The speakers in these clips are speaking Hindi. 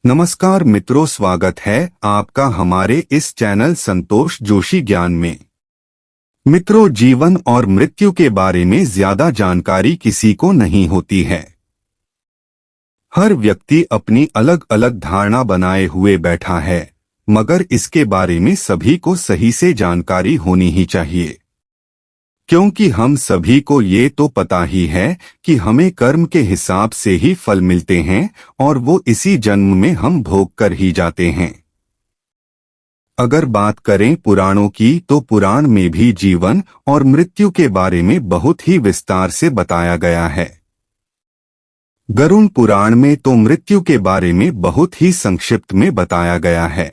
नमस्कार मित्रों, स्वागत है आपका हमारे इस चैनल संतोष जोशी ज्ञान में। मित्रों, जीवन और मृत्यु के बारे में ज्यादा जानकारी किसी को नहीं होती है। हर व्यक्ति अपनी अलग अलग धारणा बनाए हुए बैठा है, मगर इसके बारे में सभी को सही से जानकारी होनी ही चाहिए, क्योंकि हम सभी को ये तो पता ही है कि हमें कर्म के हिसाब से ही फल मिलते हैं और वो इसी जन्म में हम भोग कर ही जाते हैं। अगर बात करें पुराणों की, तो पुराण में भी जीवन और मृत्यु के बारे में बहुत ही विस्तार से बताया गया है। गरुड़ पुराण में तो मृत्यु के बारे में बहुत ही संक्षिप्त में बताया गया है।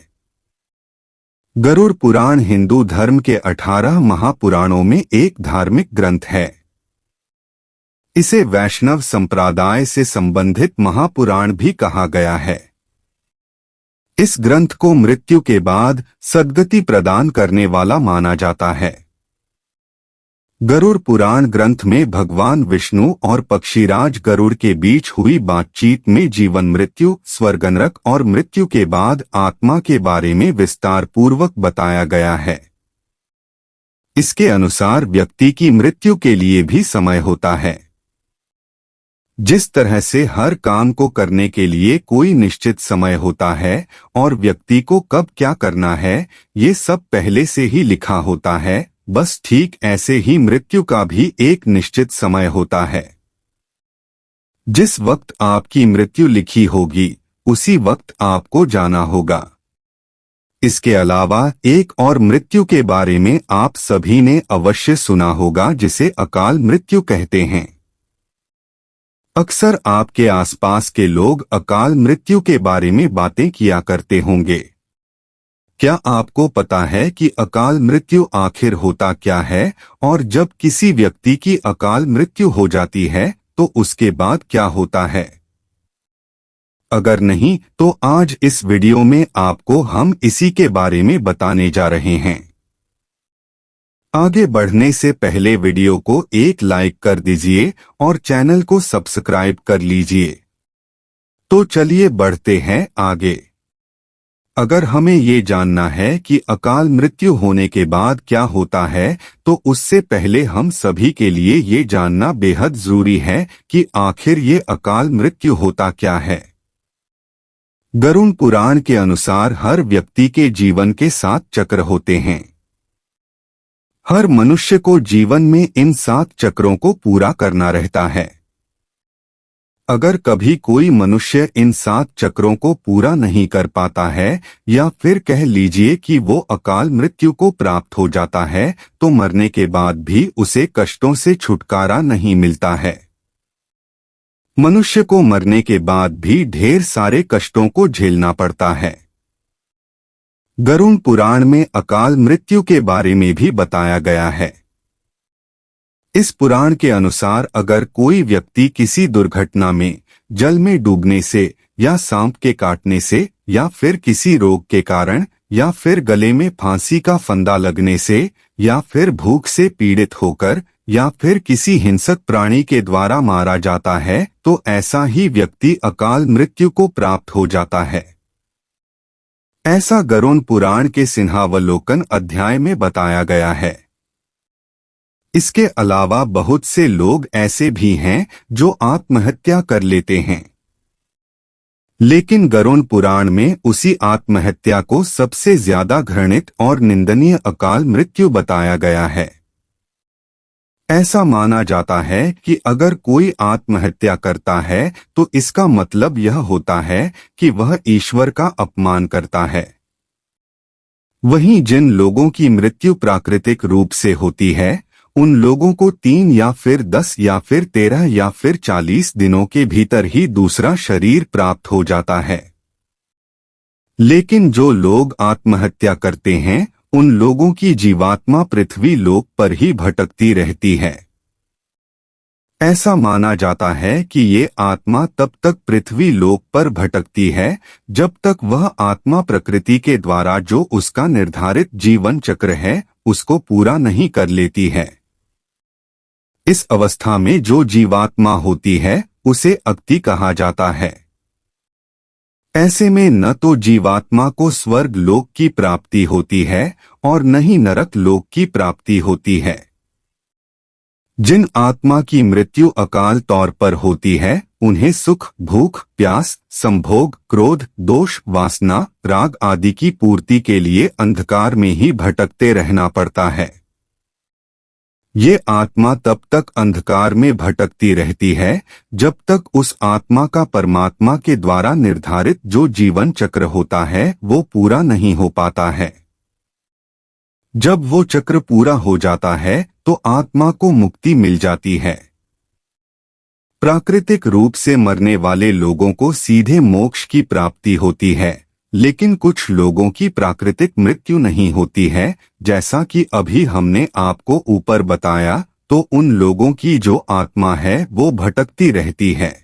गरुड़ पुराण हिंदू धर्म के 18 महापुराणों में एक धार्मिक ग्रंथ है। इसे वैष्णव संप्रदाय से संबंधित महापुराण भी कहा गया है। इस ग्रंथ को मृत्यु के बाद सद्गति प्रदान करने वाला माना जाता है। गरुड़ पुराण ग्रंथ में भगवान विष्णु और पक्षीराज गरुड़ के बीच हुई बातचीत में जीवन, मृत्यु, स्वर्ग, नरक और मृत्यु के बाद आत्मा के बारे में विस्तार पूर्वक बताया गया है। इसके अनुसार व्यक्ति की मृत्यु के लिए भी समय होता है। जिस तरह से हर काम को करने के लिए कोई निश्चित समय होता है और व्यक्ति को कब क्या करना है ये सब पहले से ही लिखा होता है, बस ठीक ऐसे ही मृत्यु का भी एक निश्चित समय होता है। जिस वक्त आपकी मृत्यु लिखी होगी उसी वक्त आपको जाना होगा। इसके अलावा एक और मृत्यु के बारे में आप सभी ने अवश्य सुना होगा, जिसे अकाल मृत्यु कहते हैं। अक्सर आपके आसपास के लोग अकाल मृत्यु के बारे में बातें किया करते होंगे। क्या आपको पता है कि अकाल मृत्यु आखिर होता क्या है और जब किसी व्यक्ति की अकाल मृत्यु हो जाती है तो उसके बाद क्या होता है? अगर नहीं तो आज इस वीडियो में आपको हम इसी के बारे में बताने जा रहे हैं। आगे बढ़ने से पहले वीडियो को एक लाइक कर दीजिए और चैनल को सब्सक्राइब कर लीजिए। तो चलिए बढ़ते हैं आगे। अगर हमें ये जानना है कि अकाल मृत्यु होने के बाद क्या होता है, तो उससे पहले हम सभी के लिए ये जानना बेहद जरूरी है कि आखिर ये अकाल मृत्यु होता क्या है। गरुड़ पुराण के अनुसार हर व्यक्ति के जीवन के 7 चक्र होते हैं। हर मनुष्य को जीवन में इन 7 चक्रों को पूरा करना रहता है। अगर कभी कोई मनुष्य इन 7 चक्रों को पूरा नहीं कर पाता है, या फिर कह लीजिए कि वो अकाल मृत्यु को प्राप्त हो जाता है, तो मरने के बाद भी उसे कष्टों से छुटकारा नहीं मिलता है। मनुष्य को मरने के बाद भी ढेर सारे कष्टों को झेलना पड़ता है। गरुड़ पुराण में अकाल मृत्यु के बारे में भी बताया गया है। इस पुराण के अनुसार अगर कोई व्यक्ति किसी दुर्घटना में, जल में डूबने से, या सांप के काटने से, या फिर किसी रोग के कारण, या फिर गले में फांसी का फंदा लगने से, या फिर भूख से पीड़ित होकर, या फिर किसी हिंसक प्राणी के द्वारा मारा जाता है, तो ऐसा ही व्यक्ति अकाल मृत्यु को प्राप्त हो जाता है। ऐसा गरुड़ पुराण के सिंहावलोकन अध्याय में बताया गया है। इसके अलावा बहुत से लोग ऐसे भी हैं जो आत्महत्या कर लेते हैं, लेकिन गरुड़ पुराण में उसी आत्महत्या को सबसे ज्यादा घृणित और निंदनीय अकाल मृत्यु बताया गया है। ऐसा माना जाता है कि अगर कोई आत्महत्या करता है तो इसका मतलब यह होता है कि वह ईश्वर का अपमान करता है। वहीं जिन लोगों की मृत्यु प्राकृतिक रूप से होती है, उन लोगों को 3 या फिर 10 या फिर 13 या फिर 40 दिनों के भीतर ही दूसरा शरीर प्राप्त हो जाता है। लेकिन जो लोग आत्महत्या करते हैं उन लोगों की जीवात्मा पृथ्वी लोक पर ही भटकती रहती है। ऐसा माना जाता है कि ये आत्मा तब तक पृथ्वी लोक पर भटकती है जब तक वह आत्मा प्रकृति के द्वारा जो उसका निर्धारित जीवन चक्र है उसको पूरा नहीं कर लेती है। इस अवस्था में जो जीवात्मा होती है उसे अक्ति कहा जाता है। ऐसे में न तो जीवात्मा को स्वर्ग लोक की प्राप्ति होती है और न ही नरक लोक की प्राप्ति होती है। जिन आत्मा की मृत्यु अकाल तौर पर होती है उन्हें सुख, भूख, प्यास, संभोग, क्रोध, दोष, वासना, राग आदि की पूर्ति के लिए अंधकार में ही भटकते रहना पड़ता है। ये आत्मा तब तक अंधकार में भटकती रहती है जब तक उस आत्मा का परमात्मा के द्वारा निर्धारित जो जीवन चक्र होता है वो पूरा नहीं हो पाता है। जब वो चक्र पूरा हो जाता है तो आत्मा को मुक्ति मिल जाती है। प्राकृतिक रूप से मरने वाले लोगों को सीधे मोक्ष की प्राप्ति होती है, लेकिन कुछ लोगों की प्राकृतिक मृत्यु नहीं होती है, जैसा कि अभी हमने आपको ऊपर बताया। तो उन लोगों की जो आत्मा है वो भटकती रहती है।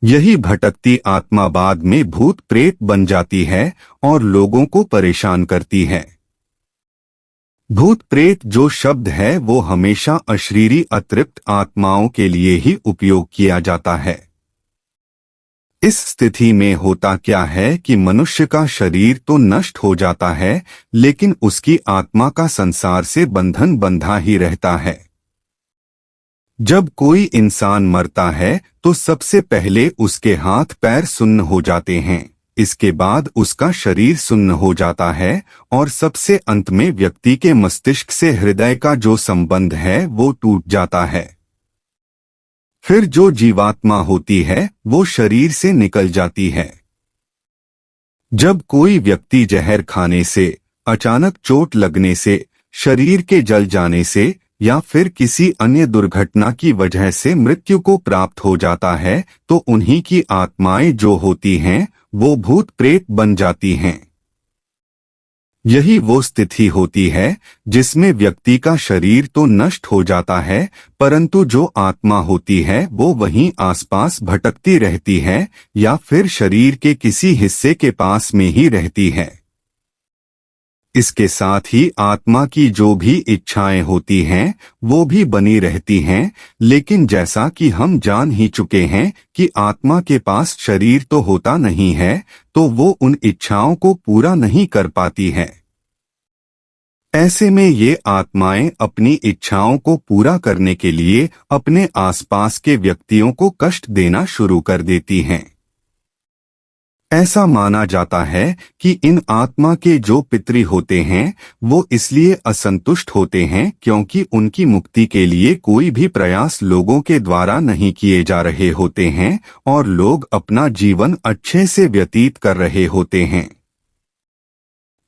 यही भटकती आत्मा बाद में भूत प्रेत बन जाती है और लोगों को परेशान करती है। भूत प्रेत जो शब्द है वो हमेशा अशरीरी अतृप्त आत्माओं के लिए ही उपयोग किया जाता है। इस स्थिति में होता क्या है कि मनुष्य का शरीर तो नष्ट हो जाता है, लेकिन उसकी आत्मा का संसार से बंधन बंधा ही रहता है। जब कोई इंसान मरता है तो सबसे पहले उसके हाथ पैर सुन्न हो जाते हैं, इसके बाद उसका शरीर सुन्न हो जाता है और सबसे अंत में व्यक्ति के मस्तिष्क से हृदय का जो संबंध है वो टूट जाता है। फिर जो जीवात्मा होती है वो शरीर से निकल जाती है। जब कोई व्यक्ति जहर खाने से, अचानक चोट लगने से, शरीर के जल जाने से या फिर किसी अन्य दुर्घटना की वजह से मृत्यु को प्राप्त हो जाता है तो उन्हीं की आत्माएं जो होती हैं वो भूत प्रेत बन जाती हैं। यही वो स्थिति होती है जिसमें व्यक्ति का शरीर तो नष्ट हो जाता है, परंतु जो आत्मा होती है वो वहीं आसपास भटकती रहती है या फिर शरीर के किसी हिस्से के पास में ही रहती है। इसके साथ ही आत्मा की जो भी इच्छाएं होती हैं वो भी बनी रहती हैं, लेकिन जैसा कि हम जान ही चुके हैं कि आत्मा के पास शरीर तो होता नहीं है, तो वो उन इच्छाओं को पूरा नहीं कर पाती है। ऐसे में ये आत्माएं अपनी इच्छाओं को पूरा करने के लिए अपने आसपास के व्यक्तियों को कष्ट देना शुरू कर देती हैं। ऐसा माना जाता है कि इन आत्मा के जो पितृ होते हैं वो इसलिए असंतुष्ट होते हैं क्योंकि उनकी मुक्ति के लिए कोई भी प्रयास लोगों के द्वारा नहीं किए जा रहे होते हैं और लोग अपना जीवन अच्छे से व्यतीत कर रहे होते हैं।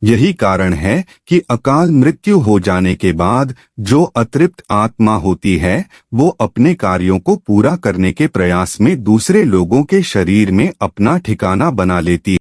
यही कारण है कि अकाल मृत्यु हो जाने के बाद जो अतृप्त आत्मा होती है वो अपने कार्यों को पूरा करने के प्रयास में दूसरे लोगों के शरीर में अपना ठिकाना बना लेती है।